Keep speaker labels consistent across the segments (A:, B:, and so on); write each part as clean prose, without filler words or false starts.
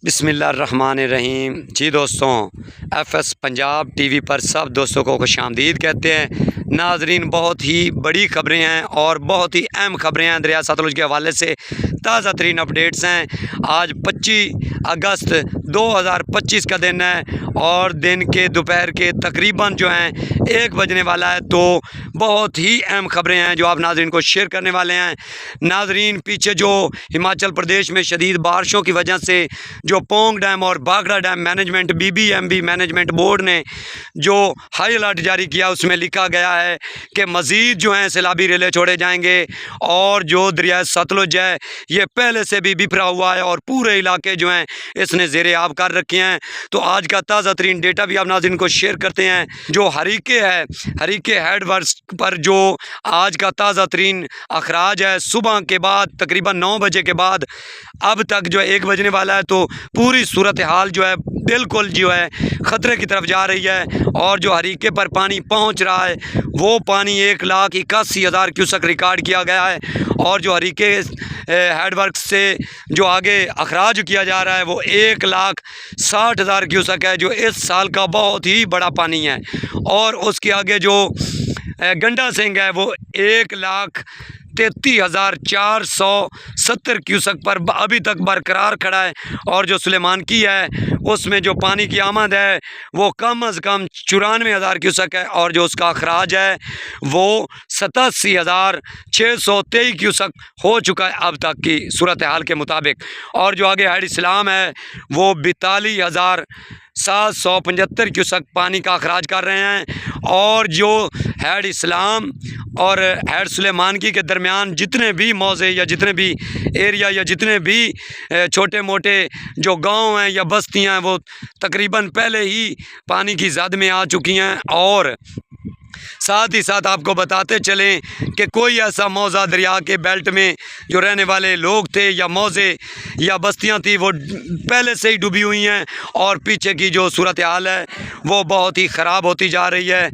A: بسم اللہ الرحمن الرحیم۔ جی دوستوں، F S Punjab T V پر سب دوستوں کو خوش آمدید کہتے ہیں۔ ناظرین، بہت ہی بڑی خبریں ہیں اور بہت ہی اہم خبریں ہیں دریائے ستلج کے حوالے سے۔ تازہ ترین اپڈیٹس ہیں۔ آج 25 اگست 2025 کا دن ہے اور دن کے دوپہر کے تقریباً جو ہیں 1 بجنے والا ہے، تو بہت ہی اہم خبریں ہیں جو آپ ناظرین کو شیئر کرنے والے ہیں۔ ناظرین، پیچھے جو ہماچل پردیش میں شدید بارشوں کی وجہ سے جو پونگ ڈیم اور Bhakra dam management BBMB management board نے جو ہائی الرٹ جاری کیا، اس میں لکھا گیا ہے کہ مزید جو ہیں سیلابی ریلے چھوڑے جائیں گے اور جو دریائے ستلج ہے یہ پہلے سے بھی بپھرا ہوا ہے اور پورے علاقے جو ہیں اس نے زیر آب کر رکھے ہیں۔ تو آج کا تازہ ترین ڈیٹا بھی آپ ناظرین کو شیئر کرتے ہیں۔ جو ہریکے ہے، ہریکے ہیڈ ورکس پر جو آج کا تازہ ترین اخراج ہے، صبح کے بعد تقریباً 9 بجے کے بعد اب تک جو 1 بجنے والا ہے، تو پوری صورتحال جو ہے بالکل جو ہے خطرے کی طرف جا رہی ہے اور جو ہریکے پر پانی پہنچ رہا ہے وہ پانی 1,81,000 کیوسک ریکارڈ کیا گیا ہے، اور جو ہریکے ہیڈ ورک سے جو آگے اخراج کیا جا رہا ہے وہ 1,60,000 کیوسک ہے، جو اس سال کا بہت ہی بڑا پانی ہے۔ اور اس کے آگے جو گنڈا سنگھ ہے وہ 1,33,470 کیوسک پر ابھی تک برقرار کھڑا ہے، اور جو سلیمان کی ہے اس میں جو پانی کی آمد ہے وہ کم از کم 94,000 کیوسک ہے، اور جو اس کا اخراج ہے وہ 87,623 کیوسک ہو چکا ہے اب تک کی صورتحال کے مطابق۔ اور جو آگے ہیڈ اسلام ہے وہ 42,775 کیوسک پانی کا اخراج کر رہے ہیں، اور جو ہیڈ اسلام اور ہیڈ سلیمان کی کے درمیان جتنے بھی موضع یا جتنے بھی ایریا یا جتنے بھی چھوٹے موٹے جو گاؤں ہیں یا بستیاں ہیں وہ تقریباً پہلے ہی پانی کی زد میں آ چکی ہیں۔ اور ساتھ ہی ساتھ آپ کو بتاتے چلیں کہ کوئی ایسا موضع دریا کے بیلٹ میں جو رہنے والے لوگ تھے یا موضع یا بستیاں تھیں وہ پہلے سے ہی ڈوبی ہوئی ہیں، اور پیچھے کی جو صورتحال ہے وہ بہت ہی خراب ہوتی جا رہی ہے،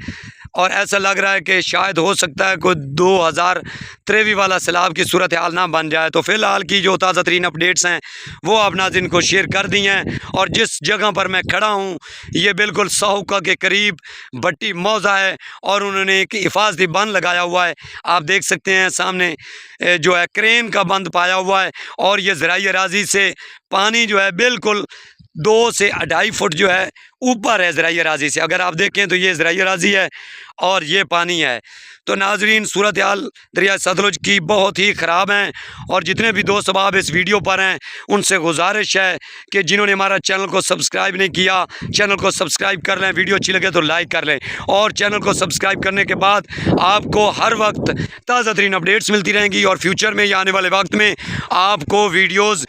A: اور ایسا لگ رہا ہے کہ شاید ہو سکتا ہے کوئی 2023 والا سیلاب کی صورتحال نہ بن جائے۔ تو فی الحال کی جو تازہ ترین اپڈیٹس ہیں وہ آپ ناظرین کو شیئر کر دی ہیں، اور جس جگہ پر میں کھڑا ہوں یہ بالکل سہوکا کے قریب بٹی موضع ہے، اور انہوں نے ایک حفاظتی بند لگایا ہوا ہے۔ آپ دیکھ سکتے ہیں سامنے جو ہے کرین کا بند پایا ہوا ہے، اور یہ زرعی اراضی سے پانی جو ہے بالکل 2 سے 2.5 فٹ جو ہے اوپر ہے زرعی اراضی سے۔ اگر آپ دیکھیں تو یہ زرعی اراضی ہے اور یہ پانی ہے۔ تو ناظرین، صورتحال دریائے ستلج کی بہت ہی خراب ہیں، اور جتنے بھی دوست اب اس ویڈیو پر ہیں ان سے گزارش ہے کہ جنہوں نے ہمارا چینل کو سبسکرائب نہیں کیا چینل کو سبسکرائب کر لیں، ویڈیو اچھی لگے تو لائک کر لیں، اور چینل کو سبسکرائب کرنے کے بعد آپ کو ہر وقت تازہ ترین اپڈیٹس ملتی رہیں گی، اور فیوچر میں یا آنے والے وقت میں آپ کو ویڈیوز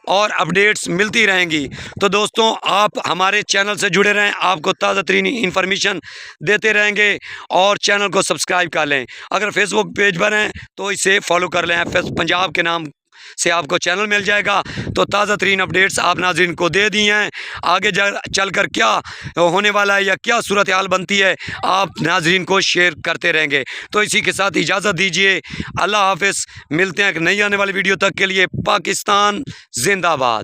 A: اور اپڈیٹس ملتی رہیں گی۔ تو دوستوں، آپ ہمارے چینل سے جڑے رہیں، آپ کو تازہ ترین انفارمیشن دیتے رہیں گے، اور چینل کو سبسکرائب کر لیں۔ اگر فیس بک پیج پر ہیں تو اسے فالو کر لیں، ایف ایس پنجاب کے نام سے آپ کو چینل مل جائے گا۔ تو تازہ ترین اپڈیٹس آپ ناظرین کو دے دی ہیں، آگے چل کر کیا ہونے والا ہے یا کیا صورتحال بنتی ہے آپ ناظرین کو شیئر کرتے رہیں گے۔ تو اسی کے ساتھ اجازت دیجیے، اللہ حافظ۔ ملتے ہیں ایک نئی آنے والی ویڈیو تک کے لیے۔ پاکستان زندہ باد۔